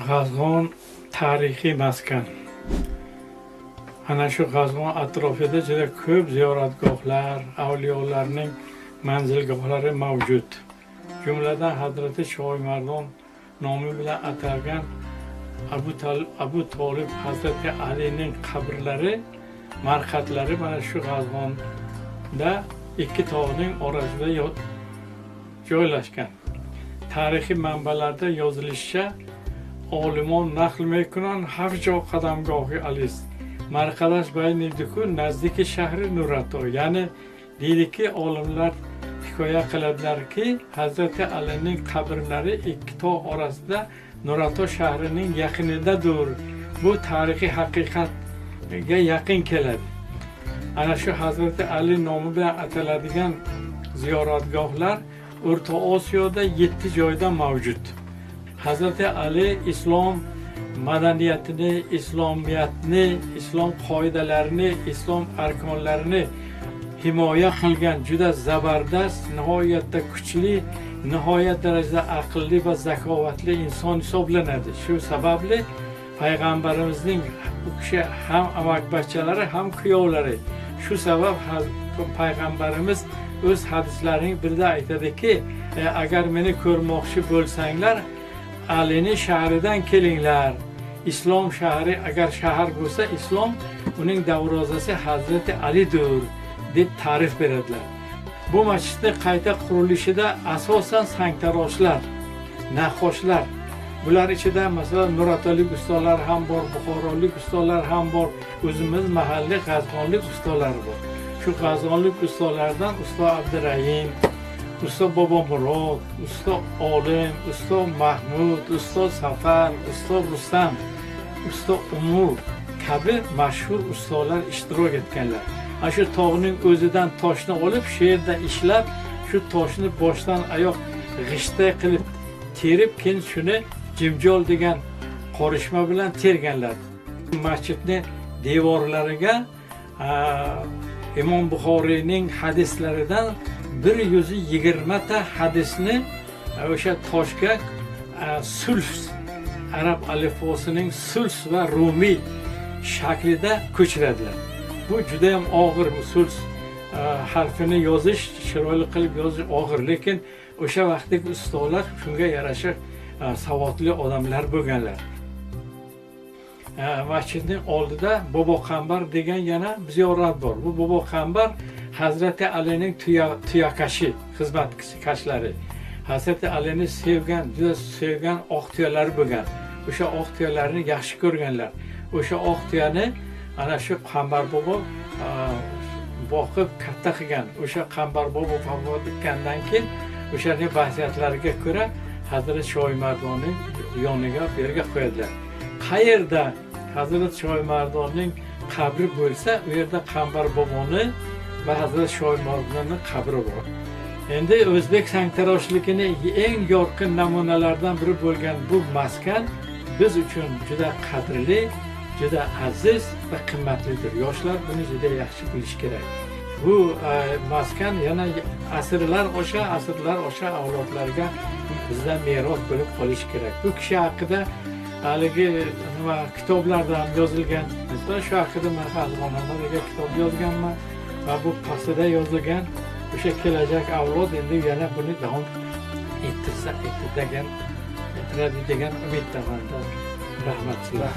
G'azg'on tarixiy maskan. Ana shu G'azg'on atrofida juda ko'p ziyoratgohlar, avliyolarning manzilgohlari mavjud. Jumladan Hazrati Shoimardon nomi bilan atalgan Abu Tolib Hazrati Alining qabrlari, marqatlari mana shu G'azg'onda ikki tog'ning orasida joylashgan. Tarixiy manbalarda yozilishicha, olimon naql میکنن 7 جا قدمگاه علی است. مرقدش بین دکو نزدیک شهر نوراتو. یعنی دیدی که olimlar hikoya qiladilar ki Hazreti Alining qabrlari ikki tog' orasida Nurato shahrining yaqinidadir. Bu tarixiy haqiqatga yaqin keladi. Ana shu Hazreti Ali nomi bilan ataladigan ziyoratgohlar O'rta Osiyoda 7 joyda mavjud. Hazreti Ali islom madaniyatini, islomiyatni, islom qoidalarini, islom arkonlarini himoya qilgan juda zabardast, nihoyatda kuchli, nihoyat darajada aqlli va zakovatli inson hisoblanadi. Shu sababli payg'ambarimizning bu kishi ham amakbachchalari, ham kuyovlari. Shu sabab payg'ambarimiz o'z hadislarining birida aytadiki, agar meni ko'rmoqchi bo'lsanglar, Alining shahridan kelinglar. Islom shahri agar shahar bo'lsa, islom uning darvozasi Hazrati Alidir deb ta'rif beradilar. Bu masjidning qayta qurilishida asosan sangtaroshlar, naqoshlar, bular ichida masalan Nuratolik ustalar ham bor, Buxorolik ustalar ham bor, o'zimiz mahalliy G'azg'onlik ustalar bor. Shu G'azg'onlik ustalardan usta Abdurahim, usta Bobomurod, usta Olim, usta Mahmud, usta Safar, usta Rustam, usta Umur kabi mashhur ustalar ishtirok etganlar. Ana shu tog'ning o'zidan toshni olib, shu yerda ishlab, shu toshni boshdan oyoq g'ishtday qilib terib, keyin shuni jimjol degan qorishma bilan terganlar. Masjidning devorlariga Imom Buxoriyning hadislaridan 120 ta hadisni o'sha toshga sulf, arab alifbosining sulf va rumiy shaklida ko'chiradilar. Bu juda ham og'ir, bu sulf harfini yozish, chiroyli qilib yozish og'ir, lekin o'sha vaqtdagi ustolar shunga yarasha savodli odamlar bo'lganlar. Masjidning oldida Bobo Qambar degan yana ziyorat bor. Bu Bobo Qambar Hazrati Alining tuyakashi, xizmatkashlari. Hazrati Alini sevgan, juda sevgan oq tuyalari bo'lgan. O'sha oq tuyalarni yaxshi ko'rganlar. O'sha oq tuyani ana shu Qambar bobo boqib katta qilgan. O'sha Qambar bobo vafot etgandan keyin o'shaning vasiyatlariga ko'ra Hazrat Shoimardonning yoniga bu yerga qo'yadilar. Qayerda Hazrat Shoimardonning qabri bo'lsa, u yerda Qambar boboni va Hazrat Shoimardonning qabri bor. Endi o'zbek sangtaroshligining eng yorqin namunalaridan biri bo'lgan bu maskan biz uchun juda qadrli, juda aziz va qimmatlidir. Yoshlar buni juda yaxshi bilish kerak. Bu maskan yana asrlar o'sha avlodlarga bizdan meros bo'lib qolishi kerak. Bu kishi haqida haligi nima kitoblarda ham yozilgan. Masalan, shu haqida men G'azg'onlarga kitob yozganman va bu pastida yozilgan. O'sha kelajak avlod endi yana buni davom ettiradi degan umiddaman. Rahmatlar.